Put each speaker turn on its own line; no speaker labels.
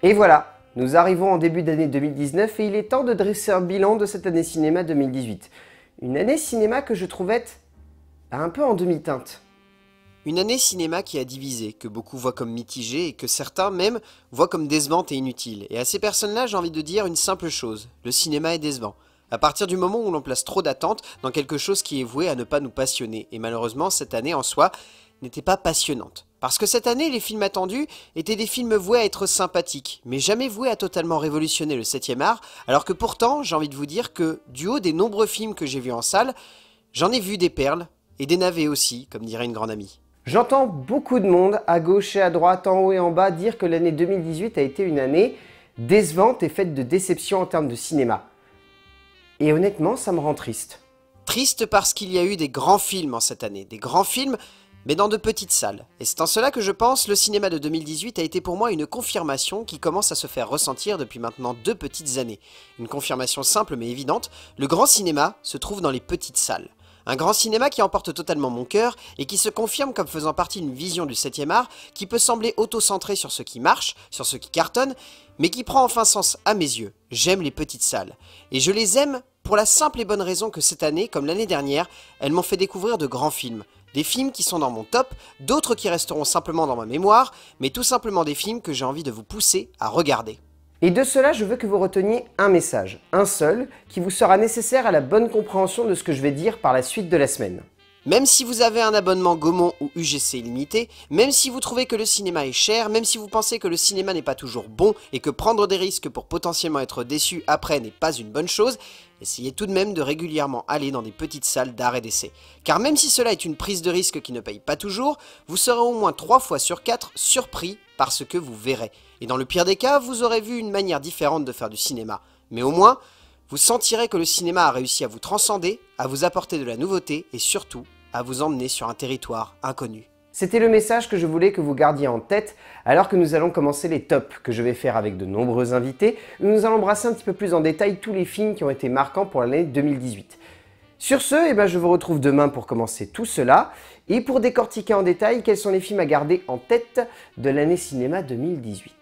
Et voilà, nous arrivons en début d'année 2019 et il est temps de dresser un bilan de cette année cinéma 2018. Une année cinéma que je trouvais un peu en demi-teinte.
Une année cinéma qui a divisé, que beaucoup voient comme mitigée et que certains même voient comme décevante et inutile. Et à ces personnes-là, j'ai envie de dire une simple chose, le cinéma est décevant. À partir du moment où l'on place trop d'attentes dans quelque chose qui est voué à ne pas nous passionner. Et malheureusement, cette année en soi n'était pas passionnante. Parce que cette année, les films attendus étaient des films voués à être sympathiques, mais jamais voués à totalement révolutionner le 7e art, alors que pourtant, j'ai envie de vous dire que, du haut des nombreux films que j'ai vus en salle, j'en ai vu des perles, et des navets aussi, comme dirait une grande amie.
J'entends beaucoup de monde, à gauche et à droite, en haut et en bas, dire que l'année 2018 a été une année décevante et faite de déceptions en termes de cinéma. Et honnêtement, ça me rend triste.
Triste parce qu'il y a eu des grands films en cette année, des grands films, mais dans de petites salles. Et c'est en cela que je pense le cinéma de 2018 a été pour moi une confirmation qui commence à se faire ressentir depuis maintenant 2 petites années. Une confirmation simple mais évidente, le grand cinéma se trouve dans les petites salles. Un grand cinéma qui emporte totalement mon cœur et qui se confirme comme faisant partie d'une vision du 7e art qui peut sembler auto-centrée sur ce qui marche, sur ce qui cartonne, mais qui prend enfin sens à mes yeux. J'aime les petites salles. Et je les aime pour la simple et bonne raison que cette année, comme l'année dernière, elles m'ont fait découvrir de grands films. Des films qui sont dans mon top, d'autres qui resteront simplement dans ma mémoire, mais tout simplement des films que j'ai envie de vous pousser à regarder.
Et de cela, je veux que vous reteniez un message, un seul, qui vous sera nécessaire à la bonne compréhension de ce que je vais dire par la suite de la semaine.
Même si vous avez un abonnement Gaumont ou UGC illimité, même si vous trouvez que le cinéma est cher, même si vous pensez que le cinéma n'est pas toujours bon et que prendre des risques pour potentiellement être déçu après n'est pas une bonne chose, essayez tout de même de régulièrement aller dans des petites salles d'art et d'essai. Car même si cela est une prise de risque qui ne paye pas toujours, vous serez au moins 3 fois sur 4 surpris par ce que vous verrez. Et dans le pire des cas, vous aurez vu une manière différente de faire du cinéma. Mais au moins, vous sentirez que le cinéma a réussi à vous transcender, à vous apporter de la nouveauté et surtout, à vous emmener sur un territoire inconnu.
C'était le message que je voulais que vous gardiez en tête alors que nous allons commencer les tops que je vais faire avec de nombreux invités où nous allons brasser un petit peu plus en détail tous les films qui ont été marquants pour l'année 2018. Sur ce, je vous retrouve demain pour commencer tout cela et pour décortiquer en détail quels sont les films à garder en tête de l'année cinéma 2018.